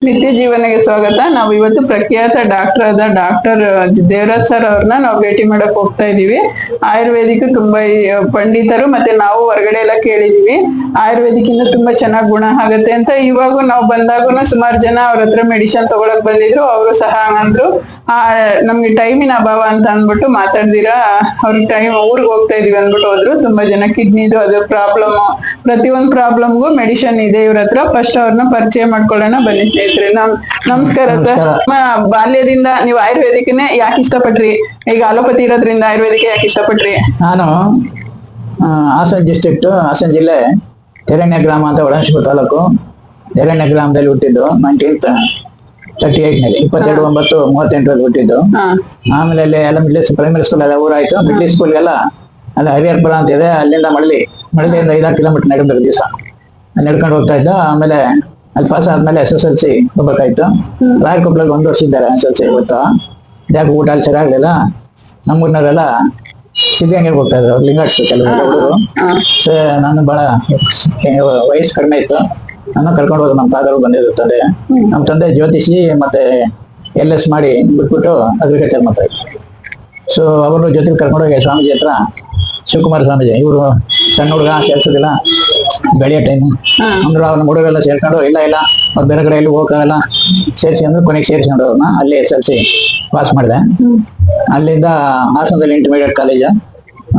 ನಿತ್ಯ ಜೀವನಕ್ಕೆ ಸ್ವಾಗತ. ನಾವು ಇವತ್ತು ಪ್ರಖ್ಯಾತ ಡಾಕ್ಟರ್ ದೇವರಾಜ್ ಸರ್ ಅವ್ರನ್ನ ನಾವು ಭೇಟಿ ಮಾಡಕ್ ಹೋಗ್ತಾ ಇದೀವಿ. ಆಯುರ್ವೇದಿಕ್ ತುಂಬಾ ಪಂಡಿತರು, ಮತ್ತೆ ನಾವು ಹೊರಗಡೆ ಎಲ್ಲ ಕೇಳಿದೀವಿ ಆಯುರ್ವೇದಿಕ್ ಇಂದ ತುಂಬಾ ಚೆನ್ನಾಗಿ ಗುಣ ಆಗತ್ತೆ ಅಂತ. ಇವಾಗ ನಾವು ಬಂದಾಗೂ ಸುಮಾರು ಜನ ಅವ್ರ ಹತ್ರ ಮೆಡಿಸಿನ್ ತಗೊಳಕ್ ಬಂದಿದ್ರು. ಅವರು ಸಹ ಅಂದ್ರು ನಮ್ಗೆ ಟೈಮಿನ ಅಭಾವ ಅಂತ ಅಂದ್ಬಿಟ್ಟು ಮಾತಾಡ್ದಿರಾ ಅವ್ರಿಗೆ ಟೈಮ್ ಊರಿಗೆ ಹೋಗ್ತಾ ಇದೀವಿ ಅಂದ್ಬಿಟ್ಟು ಹೋದ್ರು. ತುಂಬಾ ಜನ ಕಿಡ್ನಿದು ಅದು ಪ್ರಾಬ್ಲಮ್, ಪ್ರತಿಯೊಂದು ಪ್ರಾಬ್ಲಮ್ಗೂ ಮೆಡಿಸಿನ್ ಇದೆ ಇವ್ರ ಹತ್ರ. ಫಸ್ಟ್ ಅವ್ರನ್ನ ಪರಿಚಯ ಮಾಡ್ಕೊಳ್ಳೋಣ ಬನ್ನಿ ಸ್ನೇಹಿತರೆ. ನಮಸ್ಕಾರ ಸರ್. ಬಾಲ್ಯದಿಂದ ನೀವು ಆಯುರ್ವೇದಿಕನೇ ಯಾಕೆ ಇಷ್ಟಪಟ್ರಿ? ಈಗ ಅಲೋಪತಿ ಇರೋದ್ರಿಂದ ಆಯುರ್ವೇದಿಕ ಯಾಕೆ ಇಷ್ಟಪಟ್ರಿ? ನಾನು ಹಾಸನ ಡಿಸ್ಟ್ರಿಕ್ಟ್, ಹಾಸನ ಜಿಲ್ಲೆ, ತೆರಣ್ಯ ಗ್ರಾಮ ಅಂತ ಒಳನಾಡಿಪುರ ತಾಲೂಕು, ತೆರಣ್ಯ ಗ್ರಾಮದಲ್ಲಿ ಹುಟ್ಟಿದ್ದು. 1938ನಲ್ಲಿ 22/9/38ರಲ್ಲಿ ಹುಟ್ಟಿದ್ದು. ಆಮೇಲೆ ಅಲ್ಲಿ ಎಲ್ಲ ಪ್ರೈಮರಿ ಸ್ಕೂಲ್ ಎಲ್ಲ ಊರಾಯ್ತು. ಮಿಡ್ಲ್ ಸ್ಕೂಲ್ಗೆಲ್ಲ ಅಲ್ಲಿ ಹರಿಹರಪುರ ಅಂತ ಇದೆ, ಅಲ್ಲಿಂದ ಮಳಲಿಯಿಂದ 5-6 ಕಿಲೋಮೀಟರ್ ನಡೀಬೇಕು ದಿವಸ. ನಡ್ಕೊಂಡು ಹೋಗ್ತಾ ಇದ್ದ. ಆಮೇಲೆ ಅಲ್ಲಿ ಪಾಸ್ ಆದ್ಮೇಲೆ SSLC ಹೋಗ್ಬೇಕಾಯ್ತು. ರಾಯಕೊಪ್ಪಳಲ್ಲಿ 1 ವರ್ಷ ಇದ್ದಾರೆ SSLC. ಗೊತ್ತಾ, ಯಾಕೆ ಊಟ ಅಲ್ಲಿ ಸರಿಯಾಗಲಿಲ್ಲ. ನಮ್ಮೂರಿನವರೆಲ್ಲ ಸಿದ್ಧಗಂಗೆಗೆ ಹೋಗ್ತಾ ಇದ್ರು, ಲಿಂಗಾಟ್ಸ್ ಕೆಲವು ಹುಡುಗರು. ಸೊ ನಾನು ಬಹಳ ವಯಸ್ಸು ಕಡಿಮೆ ಇತ್ತು, ನಾನು ಕರ್ಕೊಂಡು ಹೋದ್ರು. ನಮ್ಮ ತಾತರು ಬಂದಿದ್ರು ತಂದೆ. ನಮ್ಮ ತಂದೆ ಜ್ಯೋತಿಷಿ ಮತ್ತೆ LS ಮಾಡಿ ಬಿಟ್ಬಿಟ್ಟು ಅಗ್ರಿಕಲ್ಚರ್ ಮಾಡ್ತಾ ಇದ್ರು. ಸೊ ಅವರು ಜೊತೆಲಿ ಕರ್ಕೊಂಡೋಗಿ ಸ್ವಾಮೀಜಿ ಹತ್ರ, ಶಿವಕುಮಾರ ಸ್ವಾಮೀಜಿ, ಇವರು ಸಣ್ಣ ಹುಡುಗ ಸೇರ್ಸೋದಿಲ್ಲ, ಬೆಳೆಯೋ ಟೈಮು ಅಂದ್ರು. ಅವ್ನ ಹುಡುಗರೆಲ್ಲ ಸೇರ್ಕೊಂಡು ಇಲ್ಲ ಅವ್ರು ಬೇರೆ ಕಡೆ ಎಲ್ಲಿ ಹೋಗಕ್ಕಾಗಲ್ಲ, ಸೇರಿಸಿ ಅಂದ್ರೆ ಕೊನೆಗೆ ಸೇರಿಸ್ಕೊಂಡು ಅವ್ರನ್ನ ಅಲ್ಲಿ SSLC ಪಾಸ್ ಮಾಡಿದೆ. ಅಲ್ಲಿಂದ ಹಾಸನದಲ್ಲಿ ಇಂಟರ್ಮೀಡಿಯೇಟ್ ಕಾಲೇಜ್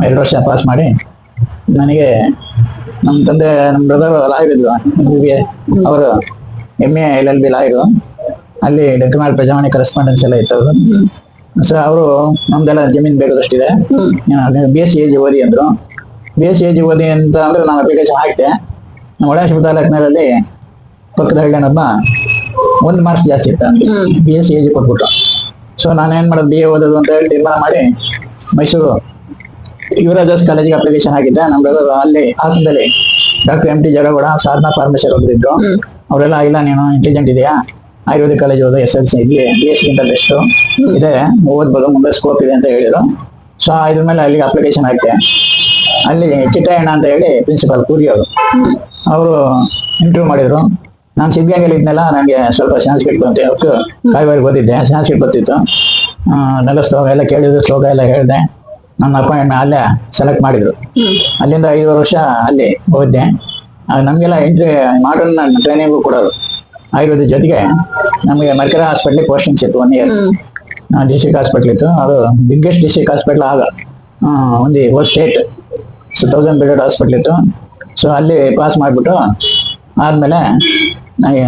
2 ವರ್ಷ ಪಾಸ್ ಮಾಡಿ, ನನಗೆ ನಮ್ಮ ತಂದೆ, ನಮ್ಮ ಬ್ರದರ್ ಲಾಯರ್ ಇದ್ರು, ಅವರು MA LLB ಲಾಯರು. ಅಲ್ಲಿ ಡೆಕ್ಟರ್ ಪ್ರಜಾವಾಣಿ ಕರೆಸ್ಪಾಂಡೆನ್ಸ್ ಎಲ್ಲ ಇತ್ತು ಅವರು. ಸೊ ಅವರು ನಮ್ದೆಲ್ಲ ಜಮೀನು ಬೇಕಾದಷ್ಟಿದೆ, BSc AG ಓದಿ ಅಂದ್ರು. BSc AG ಓದಿ ಅಂತ ಅಂದ್ರೆ ನಾನು ಅಪ್ಲಿಕೇಶನ್ ಹಾಕ್ತೆ. ನಮ್ಮ ಒಳನಾಡಿಪುರ ತಾಲೂಕಿನಲ್ಲಿ ಪಕ್ಕದ ಹಳ್ಳಿನೊಬ್ಬ 1 ಮಾರ್ಕ್ಸ್ ಜಾಸ್ತಿ ಇತ್ತು, BSc AG ಕೊಟ್ಬಿಟ್ಟು. ಸೊ ನಾನೇನ್ ಮಾಡೋದು, BA ಓದೋದು ಅಂತ ಹೇಳಿ ತೀರ್ಮಾನ ಮಾಡಿ ಮೈಸೂರು ಯುವರಾಜಸ್ ಕಾಲೇಜಿಗೆ ಅಪ್ಲಿಕೇಶನ್ ಹಾಕಿದ್ದೆ. ನಮ್ಮ ಬ್ರದರ್ ಅಲ್ಲಿ ಹಾಸನದಲ್ಲಿ ಡಾಕ್ಟರ್ MT ಜಡಗೌಡ, ಸಾಧನಾ ಫಾರ್ಮಸಿ ಒಬ್ಬರಿದ್ರು. ಅವರೆಲ್ಲ ಇಲ್ಲ ನೀನು ಇಂಟೆಲಿಜೆಂಟ್ ಇದೆಯಾ, ಆಯುರ್ವೇದಿಕ್ ಕಾಲೇಜ್ ಓದೋ, SSLC ಇಲ್ಲಿ BSc ಗಿಂತ ಬೆಸ್ಟ್ ಇದೆ, ಓದ್ಬೋದು, ಮುಂದೆ ಸ್ಕೋಪ್ ಇದೆ ಅಂತ ಹೇಳಿದ್ರು. ಸೊ ಇದ್ರ ಮೇಲೆ ಅಲ್ಲಿಗೆ ಅಪ್ಲಿಕೇಶನ್ ಹಾಕ್ತೆ. ಅಲ್ಲಿ ಚಿಟ್ಟಯ್ಯಣ್ಣ ಅಂತ ಹೇಳಿ ಪ್ರಿನ್ಸಿಪಾಲ್ ಕೂರಿ ಅವರು ಇಂಟರ್ವ್ಯೂ ಮಾಡಿದ್ರು. ನಾನು ಸಿದ್ಧಗಂಗೆಯಲ್ಲಿ ಇದ್ನೆಲ್ಲ, ನನಗೆ ಸ್ವಲ್ಪ ಸಂಸ್ಕೃತ ಬಂತು, ಅವತ್ತು ಕಾಯಿವಾರಿಗೆ ಓದಿದ್ದೆ, ಸಂಸ್ಕೃತ ಬರ್ತಿತ್ತು. ನೆಲ ಶ್ಲೋಕ ಎಲ್ಲ ಕೇಳಿದ್ರು, ಶ್ಲೋಕ ಎಲ್ಲ ಹೇಳಿದೆ. ನನ್ನ ಅಪಾಯಿಂಟ್ಮೆಂಟ್ ಅಲ್ಲೇ ಸೆಲೆಕ್ಟ್ ಮಾಡಿದ್ರು. ಅಲ್ಲಿಂದ 5 ವರ್ಷ ಅಲ್ಲಿ ಓದಿದೆ. ನಮಗೆಲ್ಲ ಮಾಡರ್ನ್ ಟ್ರೈನಿಂಗು ಕೊಡೋರು ಆಯುರ್ವೇದ ಜೊತೆಗೆ. ನಮಗೆ ಮರ್ಕರ ಹಾಸ್ಪಿಟ್ಲಿಗೆ ಪೋಸ್ಟಿಂಗ್ಸ್ ಇತ್ತು 1 ಇಯರ್. ಡಿಸ್ಟ್ರಿಕ್ಟ್ ಹಾಸ್ಪಿಟ್ಲ್ ಇತ್ತು, ಅದು ಬಿಗ್ಗೆಸ್ಟ್ ಡಿಸ್ಟ್ರಿಕ್ಟ್ ಹಾಸ್ಪಿಟ್ಲ್ ಆಗ ಒಂದು whole state. So 1000 bedded hospital ಇತ್ತು. ಸೊ ಅಲ್ಲಿ ಪಾಸ್ ಮಾಡಿಬಿಟ್ಟು ಆದಮೇಲೆ ನನಗೆ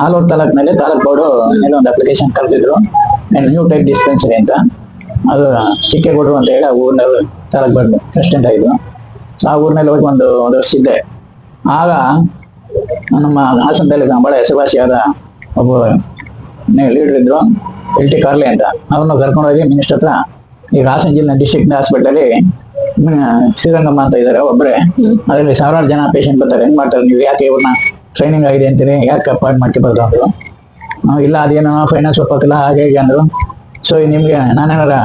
ಆಲೂರು ತಾಲೂಕಿನಲ್ಲಿ ತಾಲೂಕು ಬೋರ್ಡು ಮೇಲೆ ಒಂದು ಅಪ್ಲಿಕೇಶನ್ ಕರೆದಿದ್ರು, ನ್ಯೂ ಟೈಪ್ ಡಿಸ್ಪೆನ್ಸರಿ ಅಂತ. ಅದು ಚಿಕ್ಕೇಗೌಡರು ಅಂತ ಹೇಳಿ ಆ ಊರಿನಲ್ಲಿ ತಾಲೂಕು ಬೋರ್ಡ್ ಪ್ರೆಸಿಡೆಂಟ್ ಆಗಿದ್ರು. ಸೊ ಆ ಊರಿನಲ್ಲಿ ಹೋಗಿ ಒಂದು ವರ್ಷ ಇದ್ದೆ. ಆಗ ನಮ್ಮ ಹಾಸನದಲ್ಲಿ ಬಹಳ ಹೆಸರುವಾಸಿಯಾದ ಒಬ್ಬ ಲೀಡರ್ ಇದ್ರು, LT ಕಾರ್ಲೆ ಅಂತ. ಅವ್ರನ್ನ ಕರ್ಕೊಂಡೋಗಿ ಮಿನಿಸ್ಟರ್ ಹತ್ರ, ಈಗ ಹಾಸನ ಜಿಲ್ಲೆ ಡಿಸ್ಟ್ರಿಕ್ಟ್ ಹಾಸ್ಪಿಟಲಲ್ಲಿ ಶ್ರೀರಂಗಮ್ಮ ಅಂತ ಇದ್ದಾರೆ ಒಬ್ಬರೇ, ಅದರಲ್ಲಿ 1000 ಜನ ಪೇಷಂಟ್ ಬರ್ತಾರೆ, ಹೆಂಗ್ ಮಾಡ್ತಾರೆ ನೀವು, ಯಾಕೆ ಇವ್ರನ್ನ ಟ್ರೈನಿಂಗ್ ಆಗಿದೆ ಅಂತೀರಿ, ಯಾಕೆ ಅಪಾಯಿಂಟ್ ಮಾಡ್ಕೊಬಾರ್ದು ಅಂದ್ರು. ಇಲ್ಲ ಅದೇನೋ ಫೈನಾನ್ಸ್ ಒಪ್ಪಕ್ಕಿಲ್ಲ ಹಾಗೆ ಹೇಗೆ ಅಂದ್ರು. ಸೊ ನಿಮ್ಗೆ ನಾನೇನಾರ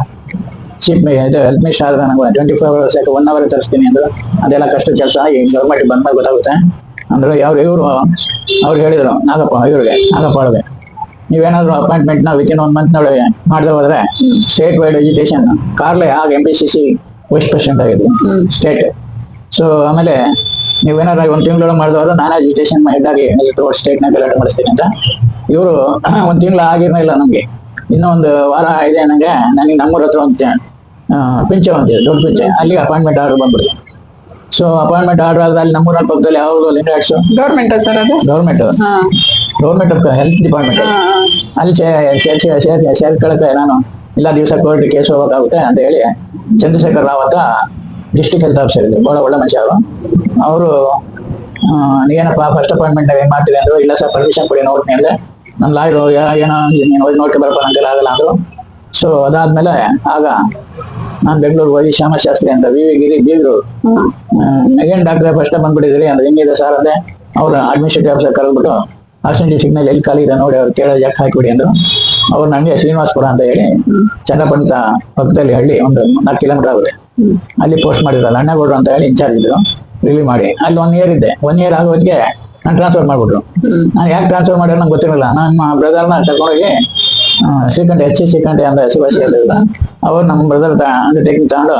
ಚೀಫ್ ಇದು ಹೆಲ್ತ್ ಮಿನಿಸ್ಟರ್ ಆದ್ರೆ ನನಗೆ 24 hours ಯಾಕೆ 1 hour ತರಿಸ್ತೀನಿ ಅಂದ್ರು. ಅದೆಲ್ಲ ಕಷ್ಟ ಕೆಲಸ, ಈ ಗೌರ್ಮೆಂಟ್ ಬಂದಾಗ ಗೊತ್ತಾಗುತ್ತೆ ಅಂದ್ರು. ಇವರು ಅವ್ರು ಹೇಳಿದ್ರು ನಾಗಪ್ಪ ಅವ್ರಿಗೆ, ನೀವೇನಾದ್ರು ಅಪಾಯಿಂಟ್ಮೆಂಟ್ನ ವಿತಿನ್ 1 month ನೊಳಗೆ ಮಾಡದೆ ಹೋದ್ರೆ ಸ್ಟೇಟ್ ವೈಡ್ ಎಜುಕೇಶನ್, ಕಾರ್ಲೆ ಆಗ MPCC ವೈಸ್ ಪ್ರೆಸಿಡೆಂಟ್ ಆಗಿದ್ರು ಸ್ಟೇಟ್. ಸೊ ಆಮೇಲೆ ನೀವೇನಾದ್ರು 1 ತಿಂಗಳೊಳಗೆ ಮಾಡಿದವರು ನಾನು ಎಜುಕೇಶನ್ ಹೆಡ್ ಆಗಿ ಸ್ಟೇಟ್ನಾಗ ಗಲಾಟೆ ಮಾಡಿಸ್ತೀನಿ ಅಂತ. ಇವರು 1 ತಿಂಗಳು ಆಗಿರಲಿಲ್ಲ, ನಮಗೆ ಇನ್ನೂ 1 ವಾರ ಇದೆ ನನಗೆ ನಮ್ಮೂರ ಹತ್ರ ಒಂದು ಪಿಂಚೆ ಅಂತಿದೆ, ದೊಡ್ಡ ಪಿಂಚೆ, ಅಲ್ಲಿಗೆ ಅಪಾಯಿಂಟ್ಮೆಂಟ್ ಆರ್ಡರ್ ಬಂದ್ಬಿಡ್ತು. ಸೊ ಅಪಾಯಿಂಟ್ಮೆಂಟ್ ಆರ್ಡರ್ ಆದ್ರೆ ಅಲ್ಲಿ ನಮ್ಮೂರ ಪಕ್ಕದಲ್ಲಿ ಯಾವುದು ಲಿಂಗಾಟ್ಸ್ ಗೌರ್ಮೆಂಟ್ ಸರ್, ಅದು ಗೌರ್ಮೆಂಟ್ ಹೆಲ್ತ್ ಡಿಪಾರ್ಟ್ಮೆಂಟ್. ಅಲ್ಲಿ ಸೇರ್ಕೊಳ್ಳಕ್ಕೆ ನಾನು ಇಲ್ಲ ದಿವಸ ಕೋರ್ಟ್ ಕೇಸ್ ಹೋಗೋಕ್ಕಾಗುತ್ತೆ ಅಂತ ಹೇಳಿ ಚಂದ್ರಶೇಖರ್ ರಾವ್ ಅಂತ ಡಿಸ್ಟ್ರಿಕ್ಟ್ ಹೆಲ್ತ್ ಆಫೀಸರ್ ಇದ್ರು, ಬಹಳ ಒಳ್ಳೆ ಮನುಷ್ಯ ಅವರು. ನೀವೇನಪ್ಪ ಫಸ್ಟ್ ಅಪಾಯಿಂಟ್ಮೆಂಟ್ ಏನ್ ಮಾಡ್ತೀವಿ ಅಂದ್ರು. ಇಲ್ಲ ಸರ್ ಪರ್ಮಿಷನ್ ಕೊಡಿ ನೋಡ್ತೀನಿ ಅಂದ್ರೆ, ನಮ್ಮ ಲಾಯರು ಏನೋ ನೀನು ಹೋಗಿ ನೋಡ್ಕೊ ಬರಪ್ಪ ನಂಗೆಲ್ಲ ಆಗಲ್ಲ ಅಂದ್ರು. ಸೊ ಅದಾದ್ಮೇಲೆ ಆಗ ನಾನು ಬೆಂಗಳೂರಿಗೆ ಹೋಗಿ ಶ್ಯಾಮಶಾಸ್ತ್ರಿ ಅಂತ ವಿ ಗಿರಿ ಬೀಗರು ಅಗೇನ್ ಡಾಕ್ಟ್ರೆ ಫಸ್ಟ್ ಬಂದ್ಬಿಟ್ಟಿದ್ರಿ ಅಂದ್ರೆ, ಹೆಂಗಿದೆ ಸರ್ ಅಂದೆ. ಅವ್ರ ಅಡ್ಮಿನಿಸ್ಟ್ರೇಟಿವ್ ಆಫೀಸರ್ ಕರೆದ್ಬಿಟ್ಟು ಹಾಸನ ಡಿಸ್ಟ್ರಿಕ್ಟ್ನಲ್ಲಿ ಎಲ್ಲಿ ಖಾಲಿ ಇದೆ ನೋಡಿ ಅವ್ರು ಕೇಳೋ ಜಾಗ ಹಾಕಿಬಿಡಿ ಅಂದ್ರು. ಅವ್ರು ನನಗೆ ಶ್ರೀನಿವಾಸಪುರ ಅಂತ ಹೇಳಿ ಚನ್ನಪಂತ ಪಕ್ಕದಲ್ಲಿ ಹಳ್ಳಿ, ಒಂದು 4 ಕಿಲೋಮೀಟರ್ ಆಗುತ್ತೆ, ಅಲ್ಲಿ ಪೋಸ್ಟ್ ಮಾಡಿದ್ರಲ್ಲ ಅಣ್ಣಗೌಡರು ಅಂತ ಹೇಳಿ ಇನ್ಚಾರ್ಜ್ ಇದ್ರು. ರಿಲೀವ್ ಮಾಡಿ ಅಲ್ಲಿ 1 year ಇದ್ದೆ. 1 year ಆಗೋದಕ್ಕೆ ನಾನು ಟ್ರಾನ್ಸ್ಫರ್ ಮಾಡ್ಬಿಟ್ರು. ನಾನು ಯಾಕೆ ಟ್ರಾನ್ಸ್ಫರ್ ಮಾಡಿರೋ ನಂಗೆ ಗೊತ್ತಿರಲಿಲ್ಲ. ನಮ್ಮ ಬ್ರದರ್ನ ಕರ್ಕೊಂಡೋಗಿ ಶ್ರೀಕಂಠ ಶ್ರೀಕಂಠ ಅಂತ ಹೆಸರುವಾಸಿ ಹೇಳಿಲ್ಲ. ಅವ್ರು ನಮ್ಮ ಬ್ರದರ್ ಅಂಡರ್ಟೇಕಿಂಗ್ ತಗೊಂಡು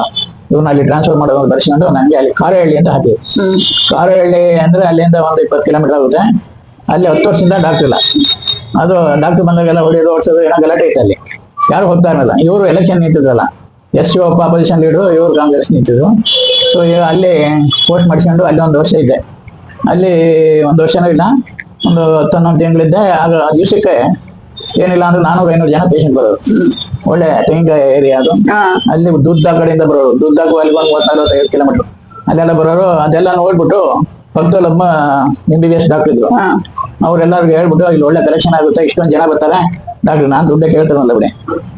ಇವ್ರನ್ನ ಅಲ್ಲಿ ಟ್ರಾನ್ಸ್ಫರ್ ಮಾಡೋದು ಬರ್ಸ್ಕೊಂಡು ನನಗೆ ಅಲ್ಲಿ ಕಾರಹಳ್ಳಿ ಅಂತ ಹಾಕಿ. ಕಾರಹಳ್ಳಿ ಅಂದ್ರೆ ಅಲ್ಲಿಂದ ಒಂದು 20 kilometer ಆಗುತ್ತೆ. ಅಲ್ಲಿ 10 ವರ್ಷದಿಂದ ಡಾಕ್ಟರ್ ಇಲ್ಲ. ಅದು ಡಾಕ್ಟರ್ ಬಂದಾಗೆಲ್ಲ ಹೊಡೆಯೋದು ಓಡಿಸೋದು ಏನೋ ಗಲಾಟೆ ಇತ್ತು ಅಲ್ಲಿ. ಯಾರು ಹೋಗ್ತಾ ಇರಲಿಲ್ಲ. ಇವರು ಎಲೆಕ್ಷನ್ ನಿಂತಿದ್ರಲ್ಲ, ಶಿವಪ್ಪ ಅಪೋಸಿಷನ್ ಲೀಡರು, ಇವರು ಕಾಂಗ್ರೆಸ್ ನಿಂತಿದ್ರು. ಸೊ ಅಲ್ಲಿ ಪೋಸ್ಟ್ ಮಾಡಿಸ್ಕೊಂಡು ಅಲ್ಲಿ 1 ವರ್ಷ ಇದ್ದೆ. ಅಲ್ಲಿ 1 ವರ್ಷನೂ ಇಲ್ಲ, ಒಂದು 10-11 ತಿಂಗಳಿದ್ದೆ. ಆಗ ದಿವಸಕ್ಕೆ ಏನಿಲ್ಲ ಅಂದ್ರೆ 400-500 ಜನ ಪೇಷಂಟ್ ಬರೋರು. ಒಳ್ಳೆ ತೆಂಗಿನಕಾಯಿ ಏರಿಯಾ ಅದು. ಅಲ್ಲಿ ದುಡ್ಡ ಕಡೆಯಿಂದ ಬರೋರು. ದುಡ್ಡಾಗೂ ಅಲ್ಲಿ 30-45 kilometer ಅಲ್ಲೆಲ್ಲ ಬರೋರು. ಅದೆಲ್ಲ ನೋಡ್ಬಿಟ್ಟು ಪಕ್ಕದಲ್ಲೊಬ್ಬ MBBS ಡಾಕ್ಟರ್ ಇದ್ರು. ಅವ್ರೆಲ್ಲರಿಗೂ ಹೇಳ್ಬಿಟ್ಟು ಇಲ್ಲಿ ಒಳ್ಳೆ ಕಲೆಕ್ಷನ್ ಆಗುತ್ತೆ, ಇಷ್ಟೊಂದು ಜನ ಬರ್ತಾರೆ ಡಾಕ್ಟರ್, ನಾನು ದುಡ್ಡೇ ಕೇಳ್ತಾರಲ್ಲ ಬಿಡಿ.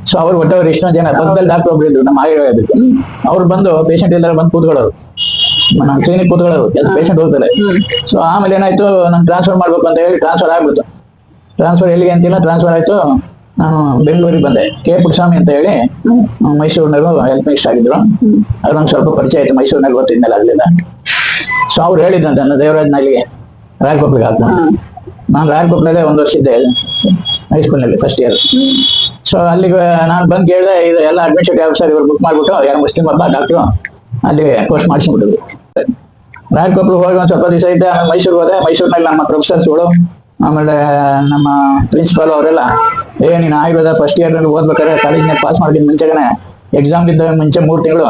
ಸೊ ಅವ್ರು ಒಟ್ಟವ್ರು ಇಷ್ಟೊಂದು ಜನ ಪಕ್ಕದಲ್ಲಿ ಡಾಕ್ಟರ್ ಒಬ್ರು ಇದ್ರು ನಮ್ಮ ಆಯುರ್ವೇದಕ್ಕೆ. ಅವ್ರು ಬಂದು ಪೇಷಂಟ್ ಎಲ್ಲರೂ ಬಂದು ಕೂತ್ಕೊಳ್ಳೋರು, ನಮ್ಮ ಕ್ಲಿನಿಕ್ ಕೂತ್ಕೊಳ್ಳೋರು, ಪೇಷಂಟ್ ಹೋಗ್ತಾರೆ. ಸೊ ಆಮೇಲೆ ಏನಾಯ್ತು, ನಾನು ಟ್ರಾನ್ಸ್ಫರ್ ಮಾಡ್ಬೇಕು ಅಂತ ಹೇಳಿ ಟ್ರಾನ್ಸ್ಫರ್ ಆಗ್ಬಿಡ್ತು. ಟ್ರಾನ್ಸ್ಫರ್ ಎಲ್ಲಿಗೆ ಅಂತಿಲ್ಲ, ಟ್ರಾನ್ಸ್ಫರ್ ಆಯ್ತು. ನಾನು ಬೆಂಗಳೂರಿಗೆ ಬಂದೆ. ಕೆ ಪುಟ್ಟಸ್ವಾಮಿ ಅಂತ ಹೇಳಿ ಮೈಸೂರಿನವರು ಹೆಲ್ತ್ ಮಿನಿಸ್ಟರ್ ಆಗಿದ್ರು. ಅವ್ರು ನಂಗೆ ಸ್ವಲ್ಪ ಪರಿಚಯ ಆಯ್ತು, ಮೈಸೂರಿನಲ್ಲಿ ಗೊತ್ತಿದ್ಮೇಲೆ ಆಗಲಿಲ್ಲ. ಸೊ ಅವ್ರು ಹೇಳಿದ್ರಂತೆ ನನ್ನ ದೇವರಾಜನಲ್ಲಿಗೆ ರಾಯಕೊಪ್ಪಲಿಗೆ ಹಾಕೊಂಡು. ನಾನು ರಾಯಕೊಪ್ಪಲಲ್ಲೇ 1 ವರ್ಷ ಇದ್ದೆ ಹೈಸ್ಕೂಲ್ನಲ್ಲಿ ಫಸ್ಟ್ ಇಯರ್. ಸೊ ಅಲ್ಲಿಗೆ ನಾನು ಬಂದು ಕೇಳಿದೆ, ಇದು ಎಲ್ಲ ಅಡ್ಮಿನಿಸ್ಟ್ರೇಟಿವ್ ಆಫೀಸರ್ ಇವ್ರು ಬುಕ್ ಮಾಡ್ಬಿಟ್ಟು ಯಾರು ಮುಸ್ಲಿಂ ಹಬ್ಬ ಡಾಕ್ಟ್ರು ಅಲ್ಲಿಗೆ ಪೋಸ್ಟ್ ಮಾಡಿಸ್ಬಿಟ್ಟಿದ್ರು. ರಾಯಕೊಪ್ಪಲಿಗೆ ಹೋಗಿ ಒಂದು ಸ್ವಲ್ಪ ದಿವಸ ಇದ್ದೆ. ಆಮೇಲೆ ಮೈಸೂರಿಗೆ ಹೋದೆ. ಮೈಸೂರಿನಲ್ಲಿ ನಮ್ಮ ಪ್ರೊಫೆಸರ್ಸ್ಗಳು ಆಮೇಲೆ ನಮ್ಮ ಪ್ರಿನ್ಸಿಪಾಲ್ ಅವರೆಲ್ಲ, ನೀನು ಆಯುರ್ವೇದ ಫಸ್ಟ್ ಇಯರ್ನಲ್ಲಿ ಓದ್ಬೇಕಾದ್ರೆ ಕಾಲೇಜ್ನಾಗ ಪಾಸ್ ಮಾಡಿದ ಮುಂಚೆಗನೆ ಎಕ್ಸಾಮ್ ಇದ್ದ ಮುಂಚೆ 3 ತಿಂಗಳು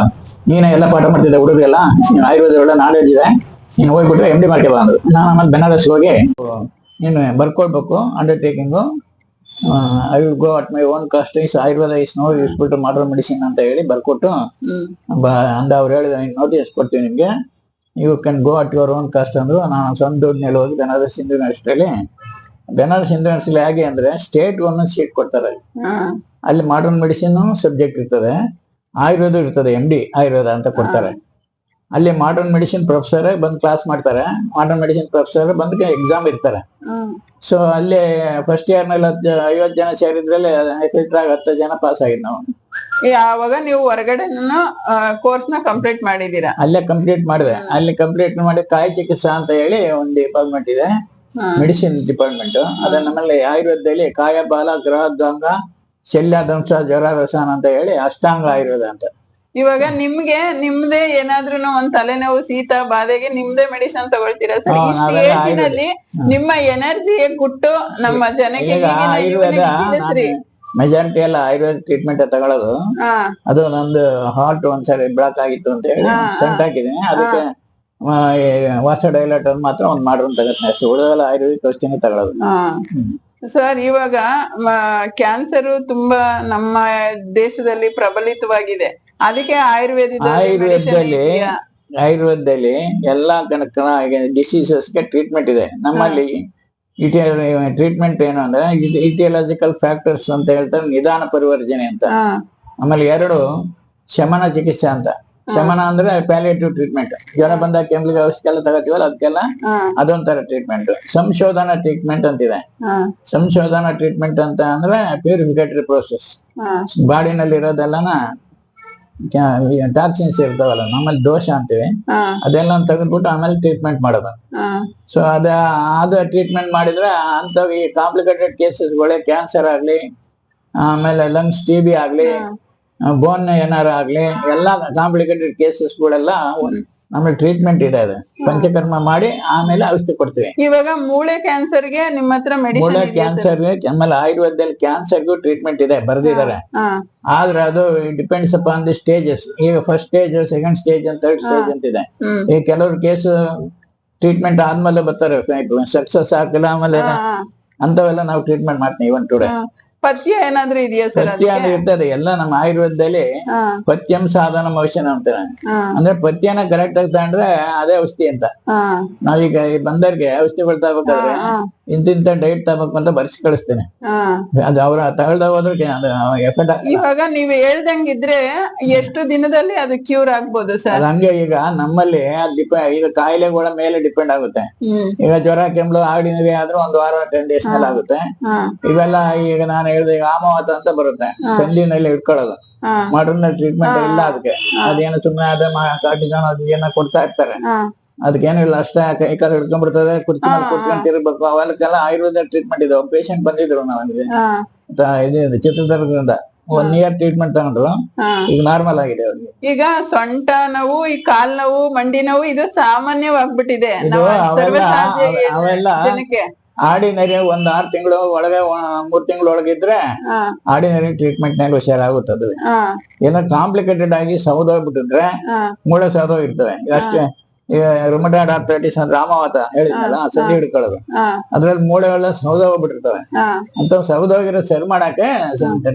ನೀನೇ ಎಲ್ಲ ಪಾಠ ಮಾಡ್ತಿದ್ದೆ ಹುಡುಗರೆಲ್ಲ, ನೀನು ಆಯುರ್ವೇದ ಒಳ್ಳೆ ನಾಲೆಡ್ಜ್ ಇದೆ, ನೀನು ಹೋಗ್ಬಿಟ್ಟು MD ಮಾಡ್ಕೆ ಬಂದ್ರು. ನಾನು ಆಮೇಲೆ ಬೆನಾರಸ್ ಹೋಗಿ ನೀನು ಬರ್ಕೊಳ್ಬೇಕು undertaking, I will go at my own cost, Ayurveda is no useful to modern medicine ಅಂತ ಹೇಳಿ ಬರ್ಕೊಟ್ಟು ಅಂದ. ಅವ್ರು ಹೇಳಿದ ನೋಟಿಸ್ ಕೊಡ್ತೀವಿ ನಿಮ್ಗೆ, you can go at your own cost ಅಂದ್ರು. ನಾನು ಸ್ವಂತ ದುಡ್ಡಿನಲ್ಲಿ ಹೋಗಿ ಬೆನಾರಸ್ ಹಿಂದೂ ಯೂನಿವರ್ಸಿಟಿಯಲ್ಲಿ, ಬೆನಾರಸ್ ಹಿಂದೂ ಯೂನಿವರ್ಸಿಟಿ ಹೇಗೆ ಅಂದ್ರೆ ಸ್ಟೇಟ್ ಒಂದೊಂದು ಸೀಟ್ ಕೊಡ್ತಾರೆ. ಅಲ್ಲಿ ಮಾಡರ್ನ್ ಮೆಡಿಸಿನ್ ಸಬ್ಜೆಕ್ಟ್ ಇರ್ತದೆ, ಆಯುರ್ವೇದ ಇರ್ತದೆ, MD ಆಯುರ್ವೇದ ಅಂತ ಕೊಡ್ತಾರೆ. ಅಲ್ಲಿ ಮಾಡರ್ನ್ ಮೆಡಿಸಿನ್ ಪ್ರೊಫೆಸರ್ ಬಂದು ಕ್ಲಾಸ್ ಮಾಡ್ತಾರೆ, ಮಾಡರ್ನ್ ಮೆಡಿಸಿನ್ ಪ್ರೊಫೆಸರ್ ಬಂದು ಎಕ್ಸಾಮ್ ಇರ್ತಾರೆ. ಸೊ ಅಲ್ಲಿ ಫಸ್ಟ್ ಇಯರ್ ನಲ್ಲಿ 50 ಜನ ಸೇರಿದ್ರಲ್ಲಿ 10 ಜನ ಪಾಸ್ ಆಗಿದ್ ನಾವು. ಯಾವಾಗ ನೀವು ಹೊರಗಡೆ ಕೋರ್ಸ್ ನ ಕಂಪ್ಲೀಟ್ ಮಾಡಿದೀರಾ? ಅಲ್ಲೇ ಕಂಪ್ಲೀಟ್ ಮಾಡಿದೆ. ಅಲ್ಲಿ ಕಂಪ್ಲೀಟ್ ಮಾಡಿ ಕಾಯ ಚಿಕಿತ್ಸಾ ಅಂತ ಹೇಳಿ ಒಂದು ಡಿಪಾರ್ಟ್ಮೆಂಟ್ ಇದೆ, ಮೆಡಿಸಿನ್ ಡಿಪಾರ್ಟ್ಮೆಂಟ್. ಅದ ನಮ್ಮಲ್ಲಿ ಆಯುರ್ವೇದದಲ್ಲಿ ಕಾಯ ಬಾಲ ಗೃಹದಂಗ ಶಲ್ಯದಂಶ ಜ್ವರ ರಸಾನ ಅಂತ ಹೇಳಿ ಅಷ್ಟಾಂಗ ಆಯುರ್ವೇದ ಅಂತ. ಇವಾಗ ನಿಮ್ದೇ ಏನಾದ್ರೂ ಒಂದ್ ತಲೆನೋವು ಶೀತ ಬಾಧೆಗೆ ನಿಮ್ದೇ ಮೆಡಿಸಿನ್ ತಗೊಳ್ತೀರಾ ಸರ್? ಇಷ್ಟು ಏಜ್ ನಲ್ಲಿ ನಿಮ್ಮ ಎನರ್ಜಿಗೆ ಕೊಟ್ಟು ನಮ್ಮ ಜನಕ್ಕೆ ಮೆಜಾರಿಟಿ ಎಲ್ಲ ಆಯುರ್ವೇದ ಟ್ರೀಟ್ಮೆಂಟ್ ತಗೊಳ್ಳೋದು. ಅದು ನಂದು ಹಾರ್ಟ್ ಒಂದ್ಸರಿ ಬ್ಲಾಕ್ ಆಗಿತ್ತು ಅಂತ ಹೇಳಿ ಸ್ಟಂಟ್ ಹಾಕಿದೀನಿ. ಅದಕ್ಕೆ ವಾಸ ಡೈಲಾಟರ್ ಮಾತ್ರ ಒಂದ್ ಮಾಡ್ರನ್ ತಗತ್ತೆ ಅಷ್ಟೇ, ಉಳಿದೆಲ್ಲ ಆಯುರ್ವೇದಿಕ್ ಔಷಧಿನೇ ತಗೊಳ್ಳೋದು. ಸರ್ ಇವಾಗ ಕ್ಯಾನ್ಸರ್ ತುಂಬಾ ನಮ್ಮ ದೇಶದಲ್ಲಿ ಪ್ರಬಲಿತವಾಗಿದೆ. ಅದಕ್ಕೆ ಆಯುರ್ವೇದದಲ್ಲಿ ಎಲ್ಲಾ ಡಿಸೀಸಸ್ಗೆ ಟ್ರೀಟ್ಮೆಂಟ್ ಇದೆ. ನಮ್ಮಲ್ಲಿ ಟ್ರೀಟ್ಮೆಂಟ್ ಏನು ಅಂದ್ರೆ ಇಟಿಯಾಲಜಿಕಲ್ ಫ್ಯಾಕ್ಟರ್ಸ್ ಅಂತ ಹೇಳ್ತಾರೆ, ನಿಧಾನ ಪರಿವರ್ತನೆ ಅಂತ. ಆಮೇಲೆ 2 ಶಮನ ಚಿಕಿತ್ಸೆ ಅಂತ. ಶಮನ ಅಂದ್ರೆ ಪ್ಯಾಲಿಯೇಟಿವ್ ಟ್ರೀಟ್ಮೆಂಟ್, ಜ್ವರ ಬಂದಾಗ ಕೆಮ್ಮಿಗೆ ಔಷಧಿ ಎಲ್ಲ ತಗೋತೀವಲ್ಲ ಅದಕ್ಕೆಲ್ಲ ಅದೊಂಥರ ಟ್ರೀಟ್ಮೆಂಟ್. ಸಂಶೋಧನಾ ಟ್ರೀಟ್ಮೆಂಟ್ ಅಂತಿದೆ. ಸಂಶೋಧನಾ ಟ್ರೀಟ್ಮೆಂಟ್ ಅಂತ ಅಂದ್ರೆ ಪ್ಯೂರಿಫಿಕೇಟರಿ ಪ್ರೋಸೆಸ್. ಬಾಡಿನಲ್ಲಿ ಇರೋದೆಲ್ಲನ ಟಾಕ್ಸಿನ್ಸ್ ಇರ್ತಾವಲ್ಲ, ನಮ್ಮಲ್ಲಿ ದೋಷ ಅಂತೀವಿ, ಅದೆಲ್ಲ ತೆಗೆದ್ಬಿಟ್ಟು ಆಮೇಲೆ ಟ್ರೀಟ್ಮೆಂಟ್ ಮಾಡೋದು. ಸೊ ಅದು ಟ್ರೀಟ್ಮೆಂಟ್ ಮಾಡಿದ್ರೆ ಅಂತ ಈ ಕಾಂಪ್ಲಿಕೇಟೆಡ್ ಕೇಸಸ್ಗಳೇ ಕ್ಯಾನ್ಸರ್ ಆಗ್ಲಿ, ಆಮೇಲೆ ಲಂಗ್ಸ್ TB ಆಗ್ಲಿ, ಬೋನ್ ಏನಾರ ಆಗ್ಲಿ, ಎಲ್ಲಾ ಕಾಂಪ್ಲಿಕೇಟೆಡ್ ಕೇಸಸ್ಗಳೆಲ್ಲ ನಮ್ಗೆ ಟ್ರೀಟ್ಮೆಂಟ್ ಇದೆ. ಅದು ಪಂಚಕರ್ಮ ಮಾಡಿ ಆಮೇಲೆ ಔಷಧಿ ಕೊಡ್ತೀವಿ. ಇವಾಗ ಮೂಳೆ ಕ್ಯಾನ್ಸರ್ಗೆ ನಿಮ್ಮ ಹತ್ರ ಮೂಳೆ ಕ್ಯಾನ್ಸರ್ಗೆ ಆಮೇಲೆ ಆಯುರ್ವೇದದಲ್ಲಿ ಕ್ಯಾನ್ಸರ್ಗೂ ಟ್ರೀಟ್ಮೆಂಟ್ ಇದೆ, ಬರ್ದಿದ್ದಾರೆ. ಆದ್ರೆ ಅದು ಡಿಪೆಂಡ್ಸ್ ಅಪಾನ್ ದಿ ಸ್ಟೇಜಸ್. ಈಗ first stage, second stage, 3rd stage ಅಂತಿದೆ. ಈಗ ಕೆಲವ್ರ ಕೇಸ್ ಟ್ರೀಟ್ಮೆಂಟ್ ಆದ್ಮೇಲೆ ಬರ್ತಾರೆ, ಸಕ್ಸಸ್ ಆಗಿಲ್ಲ ಆಮೇಲೆ ಅಂತವೆಲ್ಲ ನಾವು ಟ್ರೀಟ್ಮೆಂಟ್ ಮಾಡ್ತೀವಿ. ಇವನ್ ಟುಡೇ ಪಥ್ಯ ಏನಾದ್ರೂ ಇದೆಯಾ ಸರ್? ಪಥ್ಯ ಇರ್ತದೆ ಎಲ್ಲ ನಮ್ಮ ಆಯುರ್ವೇದದಲ್ಲಿ. ಪಥ್ಯಂ ಸಾಧನ ಔಷಧ ಅಂತಾರೆ. ಅಂದ್ರೆ ಪಥ್ಯನ ಕರೆಕ್ಟ್ ಆಗಿ ತಗೊಂಡ್ರೆ ಅದೇ ಔಷಧಿ ಅಂತ. ನಾವೀಗ ಬಂದವ್ರಿಗೆ ಔಷಧಿಗಳು ತಗೋಬೇಕಾದ್ರೆ ಇಂತಿಂತ ಡೈಟ್ ತಗೋಬೇಕು ಅಂತ ಬರ್ಸಿ ಕಳಿಸ್ತೇನೆ. ಅದು ಅವ್ರ ತಗೊಳ್ದ ಹೋದ್ರೆ ಎಫೆಕ್ಟ್. ಇವಾಗ ನೀವ್ ಹೇಳ್ದಂಗಿದ್ರೆ ಎಷ್ಟು ದಿನದಲ್ಲಿ ಅದು ಕ್ಯೂರ್ ಆಗ್ಬೋದು ಸರ್? ಹಂಗೆ ಈಗ ನಮ್ಮಲ್ಲಿ ಈಗ ಕಾಯಿಲೆಗಳ ಮೇಲೆ ಡಿಪೆಂಡ್ ಆಗುತ್ತೆ. ಈಗ ಜ್ವರ ಕೆಮ್ಮು ಆರ್ಡಿನರಿ ಆದ್ರೂ 1 ವಾರ 10 days ನಲ್ಲಿ ಆಗುತ್ತೆ. ಇವೆಲ್ಲ ಈಗ ನಾನು ಹೇಳಿದೆ, ಈಗ ಆಮವಾತ ಅಂತ ಬರುತ್ತೆ, ಸಂಧಿನಲ್ಲಿ ಇಟ್ಕೊಳ್ಳೋದು. ಮಾಡರ್ನ್ ಟ್ರೀಟ್ಮೆಂಟ್ ಇಲ್ಲ ಅದಕ್ಕೆ. ಅದೇನು ಸುಮ್ಮನೆ ಅದೇ ಕಾರ್ಟಿಸಾನ್ ಅದು ಏನೋ ಕೊಡ್ತಾ ಇರ್ತಾರೆ. ಅದಕ್ಕೇನು ಇಲ್ಲ, ಅಷ್ಟೇ ಕೈ ಕಾಲು ಹಿಡ್ಕೊಂಡ್ಬಿಡ್ತದೆ, ಕುರ್ಚಿ ಮೇಲೆ ಕುತ್ಕೊಂಡು ತಿರ್ಬೇಕು. ಅವಕ್ಕೆಲ್ಲ ಆಯುರ್ವೇದ ಟ್ರೀಟ್ಮೆಂಟ್ ಇದೆ. ಪೇಷಂಟ್ ಬಂದಿದ್ರು ನಮಗೆ ಇದು ಚಿತ್ರದುರ್ಗದಿಂದ, 1 year ಟ್ರೀಟ್ಮೆಂಟ್ ತಗೊಂಡ್ರು, ಈಗ ನಾರ್ಮಲ್ ಆಗಿದೆ ಅವ್ರಿಗೆ. ಈಗ ಸೊಂಟ ನೋವು, ಈ ಕಾಲ್ ನೋವು, ಮಂಡಿ ನೋವು ಇದು ಸಾಮಾನ್ಯವಾಗ್ಬಿಟ್ಟಿದೆ ಅವೆಲ್ಲ ಜನಕ್ಕೆ. ಆರ್ಡಿನರಿ 6 ತಿಂಗಳು ಒಳಗೆ 3 ತಿಂಗಳು ಒಳಗಿದ್ರೆ ಆರ್ಡಿನರಿ ಟ್ರೀಟ್ಮೆಂಟ್ ನಲ್ಲಿ ಹುಷಾರಾಗುತ್ತದೆ. ಏನೋ ಕಾಂಪ್ಲಿಕೇಟೆಡ್ ಆಗಿ ಸೌದೋಗ್ಬಿಟ್ಟಿದ್ರೆ ಮೂಳೆ ಸೌದೋಗಿರ್ತವೆ ಅಷ್ಟೇ. ರುಮಟಾಯ್ಡ್ ಆರ್ಥರೈಟಿಸ್ ಅಂದ್ರೆ ರಾಮಾವತ ಹೇಳಿದ್ನಲ್ಲ, ಸಂಧಿ ಹಿಡ್ಕೊಳ್ಳೋದು, ಅದ್ರಲ್ಲಿ ಮೂಳೆಗಳೆಲ್ಲ ಸೌದೋಗ್ಬಿಟ್ಟಿರ್ತವೆ. ಅಂತ ಸೌದೋಗಿರೋ ಸರಿ ಮಾಡಕ್ಕೆ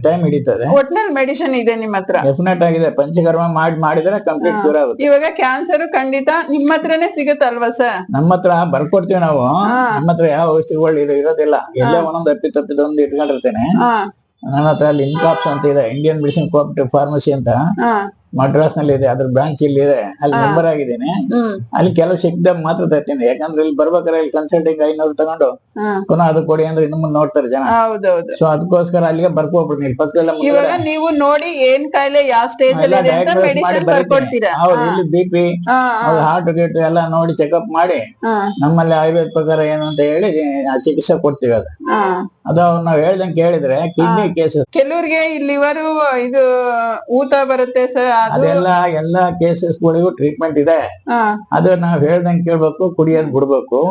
ಟೈಮ್ ಹಿಡಿತದೆ. ಒಟ್ನಲ್ಲಿ ಮೆಡಿಸಿನ್ ಇದೆ ನಿಮ್ಮ ಹತ್ರ? ಡೆಫಿನೆಟ್ ಆಗಿದೆ. ಪಂಚಕರ್ಮ ಮಾಡಿದ್ರೆ ಕಂಪ್ಲೀಟ್ ಕ್ಯೂರ್ ಆಗುತ್ತೆ. ಇವಾಗ ಕ್ಯಾನ್ಸರ್ ಖಂಡಿತ ನಿಮ್ಮ ಹತ್ರನೇ ಸಿಗುತ್ತಲ್ವಾ ಸರ್? ನಮ್ಮ ಹತ್ರ ಬರ್ಕೊಡ್ತೀವಿ ನಾವು. ನಮ್ಮ ಹತ್ರ ಯಾವ ಔಷಧಿಗಳು ಇರೋದಿಲ್ಲ, ಎಲ್ಲೇ ಒಂದೊಂದು ತಪ್ಪಿದೊಂದು ಇಟ್ಕೊಂಡಿರ್ತೇನೆ. ನನ್ನ ಹತ್ರ ಲಿಂಕಾಪ್ಸ್ ಅಂತ ಇದೆ, ಇಂಡಿಯನ್ ಮೆಡಿಸಿನ್ ಕೋಆಪರೇಟಿವ್ ಫಾರ್ಮಸಿ ಅಂತ, ಮಡ್ರಾಸ್ ನಲ್ಲಿ ಇದೆ. ಅದ್ರ ಬ್ರಾಂಚ್ ಇಲ್ಲಿ ಇದೆ, ಅಲ್ಲಿ ಮೆಂಬರ್ ಆಗಿದ್ದೀನಿ. ಅಲ್ಲಿ ಕೆಲವು ಸಿಕ್ಕಿದಾಗ ಮಾತ್ರ ತರ್ತೀನಿ. ಯಾಕಂದ್ರೆ ಇಲ್ಲಿ ಬರ್ಬೇಕಾದ್ರೆ ಇಲ್ಲಿ ಕನ್ಸಲ್ಟಿಂಗ್ 500 ತಗೊಂಡು ಪುನಃ ಅದು ಕೊಡಿ ಅಂದ್ರೆ ಇನ್ನು ಮುಂದೆ ನೋಡ್ತಾರೆ ಜನ. ಸೊ ಅದಕ್ಕೋಸ್ಕರ ಅಲ್ಲಿಗೆ ಬರ್ಕೋಬಿಡ್ತೀನಿ. ಇಲ್ಲಿ ಪಕ್ಕದಲ್ಲ ಇವಾಗ ನೀವು ನೋಡಿ ಏನ್ ಕಾಯಿಲೆ ಯಾವ ಸ್ಟೇಜ್ ಅಲ್ಲಿ ಇದೆ ಅಂತ ಮೆಡಿಸಿನ್ ಬರ್ಕೊಡ್ತೀರಾ? ಹೌದು, ಇಲ್ಲಿ BP, ಹಾರ್ಟ್ ಗೇಟ್ ಎಲ್ಲ ನೋಡಿ ಚೆಕ್ಅಪ್ ಮಾಡಿ ನಮ್ಮಲ್ಲಿ ಆಯುರ್ವೇದ ಪ್ರಕಾರ ಏನು ಅಂತ ಹೇಳಿ ಚಿಕಿತ್ಸೆ ಕೊಡ್ತೀವಿ. ಅದು ನಾವು ಹೇಳ್ದಂಗೆ ಕೇಳಿದ್ರೆ ಕಿಡ್ನಿ ಕೇಸಸ್, ಕೆಲವ್ರಿಗೆ ಲಿವರು ಇದು ಊತ ಬರುತ್ತೆ ಸರ್, ಎಲ್ಲ ಕೇಸಸ್ಗಳಿಗೂ ಟ್ರೀಟ್ಮೆಂಟ್ ಇದೆ. ಅದು ನಾವ್ ಹೇಳ್ದಂಗೆ ಕೇಳ್ಬೇಕು, ಕುಡಿಯೋದ್ ಬಿಡ್ಬೇಕು,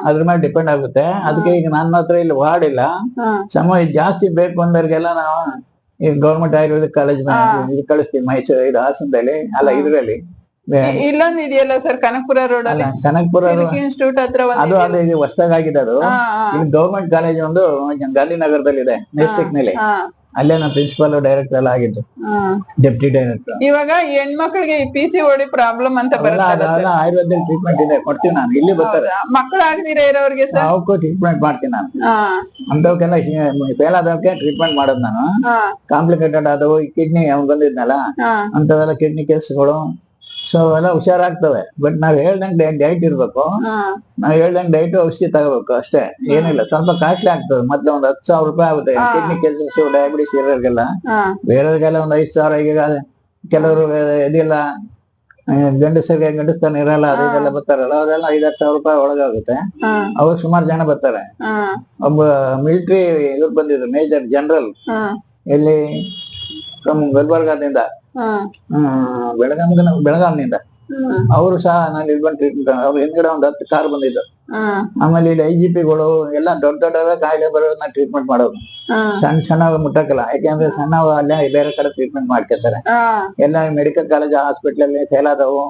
ಅದ್ರ ಮೇಲೆ ಡಿಪೆಂಡ್ ಆಗುತ್ತೆ. ಅದಕ್ಕೆ ಈಗ ನನ್ನ ಹತ್ರ ಇಲ್ಲಿ ವಾರ್ಡ್ ಇಲ್ಲ. ಸಮಯ ಜಾಸ್ತಿ ಬೇಕು ಅಂದವ್ರಿಗೆಲ್ಲ ನಾವು ಈಗ ಗೌರ್ಮೆಂಟ್ ಆಯುರ್ವೇದಿಕ್ ಕಾಲೇಜ್ ಇದು ಕಳಿಸ್ತೀವಿ, ಮೈಸೂರು ಇದು ಹಾಸನದಲ್ಲಿ, ಅಲ್ಲ ಇದರಲ್ಲಿ ಇಲ್ಲೊಂದು ಇದೆಯಲ್ಲ ಸರ್ ಕನಕಪುರ ರೋಡ್ ಅಲ್ಲಿ, ಕನಕಪುರ ಇನ್ಸ್ಟಿಟ್ಯೂಟ್ ಹತ್ರ ಅದು ಈಗ ಹೊಸದಾಗಿದೆ. ಅದು ಇಲ್ಲಿ ಗೌರ್ಮೆಂಟ್ ಕಾಲೇಜ್ ಒಂದು ಗಾಂಧಿನಗರದಲ್ಲಿ ಇದೆ, ಡಿಸ್ಟ್ರಿಕ್ಟ್ ನಲ್ಲಿ. ಅಲ್ಲೇ ನಾನು ಪ್ರಿನ್ಸಿಪಲ್ ಡೈರೆಕ್ಟರ್ ಎಲ್ಲ ಆಗಿದ್ದು, ಡೆಪ್ಟಿ ಡೈರೆಕ್ಟರ್. ಇವಾಗ ಹೆಣ್ಮಕ್ಳಿಗೆ PCOD ಪ್ರಾಬ್ಲಮ್ ಅಂತ ಬರುತ್ತೆ, ಆಯುರ್ವೇದ ಟ್ರೀಟ್ಮೆಂಟ್ ಇದೆ, ಕೊಡ್ತೀನಿ ನಾನು. ಇಲ್ಲಿ ಬರ್ತಾರೆ ಮಕ್ಕಳಾಗದಿರ ಇರೋರಿಗೆ ಸರ್, ಅವಕ್ಕೂ ಟ್ರೀಟ್ಮೆಂಟ್ ಮಾಡ್ತೀನಿ ನಾನು. ಅಂತವಕ್ಕೆಲ್ಲ ಫೇಲ್ ಆದವಕ್ಕೆ ಟ್ರೀಟ್ಮೆಂಟ್ ಮಾಡೋದು ನಾನು. ಕಾಂಪ್ಲಿಕೇಟೆಡ್ ಆದವು, ಕಿಡ್ನಿ ಅವ್ನು ಬಂದಿದ್ನಲ್ಲ ಅಂತವೆಲ್ಲ ಕಿಡ್ನಿ ಕೇಸ್ಗಳು, ಸೊ ಅವೆಲ್ಲ ಹುಷಾರಾಗ್ತವೆ. ಬಟ್ ನಾವ್ ಹೇಳ್ದಂಗೆ ಡೈಟ್ ಇರ್ಬೇಕು. ನಾವ್ ಹೇಳ್ದಂಗೆ ಡೈಟ್ ಔಷಧಿ ತಗೋಬೇಕು ಅಷ್ಟೇ, ಏನಿಲ್ಲ. ಸ್ವಲ್ಪ ಕಾಸ್ಟ್ಲಿ ಆಗ್ತದೆ. ಮೊದ್ಲು ಒಂದು 10,000 ರೂಪಾಯಿ ಆಗುತ್ತೆ ಕಿಡ್ನಿ ಕೇಸಸ್, ಡಯಾಬಿಟಿಸ್ ಇರೋರಿಗೆಲ್ಲ. ಬೇರೆಯವ್ರಿಗೆಲ್ಲ ಒಂದು 5,000. ಈಗ ಕೆಲವರು ಇದೆಲ್ಲ ಗಂಡಸ್ತಾನ ಇರಲ್ಲ, ಅದೆಲ್ಲ ಬರ್ತಾರಲ್ಲ, ಅದೆಲ್ಲ 5-10 ರೂಪಾಯಿ ಒಳಗಾಗುತ್ತೆ. ಅವಾಗ ಸುಮಾರು ಜನ ಬರ್ತಾರೆ. ಒಬ್ಬ ಮಿಲಿಟರಿ ಇವ್ರು ಬಂದಿದ್ರು, ಮೇಜರ್ ಜನರಲ್, ಇಲ್ಲಿ ಗುಲ್ಬರ್ಗಾದಿಂದ, ಬೆಳಗಾಂನಿಂದ. ಅವರು ಸಹ ನಾನು ಇಲ್ಲಿ ಬಂದು ಟ್ರೀಟ್ಮೆಂಟ್, ಅವ್ರು ಹಿಂದ್ಗಡೆ ಒಂದು 10 ಕಾರ್ ಬಂದಿದ್ದು. ಆಮೇಲೆ ಇಲ್ಲಿ IGPಗಳು ಎಲ್ಲ ದೊಡ್ಡ ದೊಡ್ಡ ಕಾಯಿಲೆ ಬರೋದನ್ನ ಟ್ರೀಟ್ಮೆಂಟ್ ಮಾಡೋದು. ಸಣ್ಣ ಮುಟ್ಟಕ್ಕಲ್ಲ, ಯಾಕೆಂದ್ರೆ ಸಣ್ಣ ಅಲ್ಲೇ ಬೇರೆ ಕಡೆ ಟ್ರೀಟ್ಮೆಂಟ್ ಮಾಡ್ಕೊತಾರೆ. ಎಲ್ಲ ಮೆಡಿಕಲ್ ಕಾಲೇಜ್ ಹಾಸ್ಪಿಟ್ಲ್ ಅಲ್ಲಿ ಫೇಲ್ ಆದವು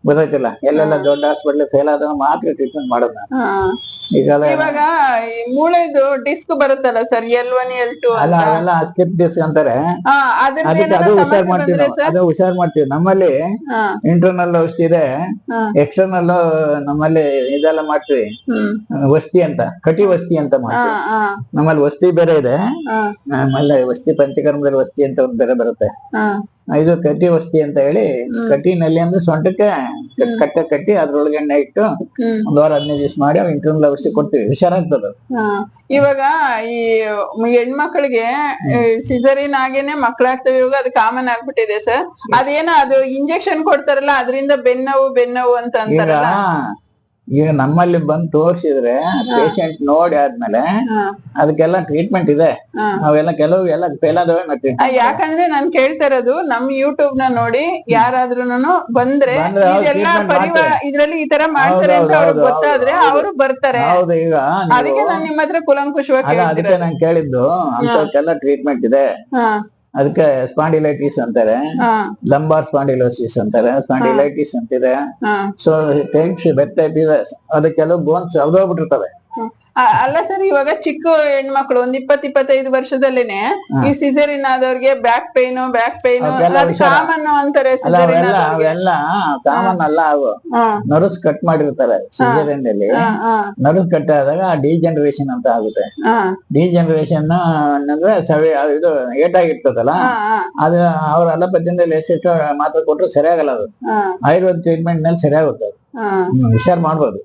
ಗೊತ್ತಾಯ್ತಿಲ್ಲ, ಎಲ್ಲೆಲ್ಲ ದೊಡ್ಡ ಹಾಸ್ಪಿಟ್ಲ್ ಫೇಲ್ ಆದವ ಮಾತ್ರ ಟ್ರೀಟ್ಮೆಂಟ್ ಮಾಡೋದು. ಇವಾಗ ಮೂಳೆದು ಡಿಸ್ಕ್ ಬರುತ್ತಲ್ಲ ಸರ್, L1 L2 ಅವೆಲ್ಲ ಸ್ಕಿಪ್ ಡಿಸ್ಕ್ ಅಂತಾರೆ. ಅದಕ್ಕೆ ಅದು ಹುಷಾರ್ ಮಾಡ್ತೀವಿ. ನಮ್ಮಲ್ಲಿ ಇಂಟರ್ನಲ್ ಔಷಧಿ ಇದೆ, ಎಕ್ಸ್ಟರ್ನಲ್ ನಮ್ಮಲ್ಲಿ ಇದೆಲ್ಲ ಮಾಡ್ತೀವಿ. ವಸ್ತಿ ಅಂತ, ಕಟಿ ವಸ್ತಿ ಅಂತ ಮಾಡ್ತೀವಿ. ನಮ್ಮಲ್ಲಿ ವಸ್ತಿ ಬೇರೆ ಇದೆ, ನಮ್ಮಲ್ಲಿ ವಸ್ತಿ ಪಂಚಕರ್ಮದಲ್ಲಿ ವಸ್ತಿ ಅಂತ ಒಂದು ಬೇರೆ ಬರುತ್ತೆ. ಇದು ಕಟ್ಟಿ ವಸ್ತಿ ಅಂತ ಹೇಳಿ, ಕಟ್ಟಿನಲ್ಲಿ ಅಂದ್ರೆ ಸೊಂಟಕ್ಕೆ ಕಟ್ಟಿ ಅದ್ರೊಳಗೆ ಎಣ್ಣೆ ಇಟ್ಟು 1 ವಾರ 15 ದಿವಸ ಮಾಡಿ ಇಂಟರ್ನಲ್ ಔಷಧಿ ಕೊಡ್ತೀವಿ, ಹುಷಾರಾಗ್ತದೆ. ಇವಾಗ ಈ ಹೆಣ್ಮಕ್ಳಿಗೆ ಸಿಸರಿನ್ ಆಗೇನೆ ಮಕ್ಳಾಗ್ತವೆ, ಇವಾಗ ಅದು ಕಾಮನ್ ಆಗ್ಬಿಟ್ಟಿದೆ ಸರ್. ಅದೇನೋ ಅದು ಇಂಜೆಕ್ಷನ್ ಕೊಡ್ತಾರಲ್ಲ, ಅದರಿಂದ ಬೆನ್ನೋವು ಅಂತ ಅಂತಾರಲ್ಲ. ಈಗ ನಮ್ಮಲ್ಲಿ ಬಂದು ತೋರ್ಸಿದ್ರೆ ಪೇಷಂಟ್ ನೋಡಿ ಆದ್ಮೇಲೆ ಅದಕ್ಕೆಲ್ಲ ಟ್ರೀಟ್ಮೆಂಟ್ ಇದೆ. ನಾವೆಲ್ಲ ಕೆಲವು ಎಲ್ಲ ಫೇಲ್ ಆದವೆ. ಯಾಕಂದ್ರೆ ನಾನ್ ಕೇಳ್ತಾ ಇರೋದು, ನಮ್ ಯೂಟ್ಯೂಬ್ ನ ನೋಡಿ ಯಾರಾದ್ರೂ ಬಂದ್ರೆ ಇದೆಲ್ಲ ಇದ್ರಲ್ಲಿ ಈ ತರ ಮಾಡ್ತಾರೆ ಅಂತ ಅವ್ರಿಗೆ ಗೊತ್ತಾದ್ರೆ ಅವರು ಬರ್ತಾರೆ. ಈಗ ಅದಕ್ಕೆ ನಾನ್ ನಿಮ್ಮ ಹತ್ರ ಕುಲಂಕುಷವಾಗಿ ಅದಕ್ಕೆ ನಾನ್ ಕೇಳಿದ್ದು, ಅಂತಕ್ಕೆಲ್ಲ ಟ್ರೀಟ್ಮೆಂಟ್ ಇದೆ. ಅದಕ್ಕೆ ಸ್ಪಾಂಡಿಲೈಟಿಸ್ ಅಂತಾರೆ, ಲಂಬಾರ್ ಸ್ಪಾಂಡಿಲೋಸಿಸ್ ಅಂತಾರೆ, ಸ್ಪಾಂಡಿಲೈಟಿಸ್ ಅಂತಿದೆ. ಸೊ ಟೈಪ್ಸ್ ಟೈಪ್ ಇದೆ. ಅದಕ್ಕೆಲ್ಲ ಬೋನ್ಸ್ ಯಾವ್ದೋಗ್ಬಿಟ್ಟಿರ್ತವೆ. ಅಲ್ಲ ಸರ್, ಇವಾಗ ಚಿಕ್ಕ ಹೆಣ್ಮಕ್ಳು ಒಂದ್ 20-25 ವರ್ಷದಲ್ಲೇನೆ ಈ ಸಿಸರಿನ್ ಆದವ್ರಿಗೆ ಬ್ಯಾಕ್ ಪೈನ್ ಕಾಮನ್ ಅಂತಾರೆ. ಅವೆಲ್ಲ ಕಾಮನ್ ಅಲ್ಲ, ಅವು ನರ್ವ್ಸ್ ಕಟ್ ಮಾಡಿರ್ತಾರೆ ಸಿಸರಿನ್ ಅಲ್ಲಿ. ನರ್ವ್ಸ್ ಕಟ್ ಆದಾಗ ಡಿಜನರೇಷನ್ ಅಂತ ಆಗುತ್ತೆ. ಡಿಜನರೇಷನ್ ಅಂದ್ರೆ ಇದು ಏಟಾಗಿರ್ತದಲ್ಲ, ಅದು ಅವ್ರ ಅಲೋಪತಿಯಿಂದ ಎಷ್ಟೆಷ್ಟು ಮಾತ್ರ ಕೊಟ್ಟರು ಸರಿಯಾಗಲ್ಲ. ಅದು ಆಯುರ್ವೇದ ಟ್ರೀಟ್ಮೆಂಟ್ ನಲ್ಲಿ ಸರಿಯಾಗುತ್ತೆ. ಹುಷಾರ್ ಮಾಡ್ಬೋದು.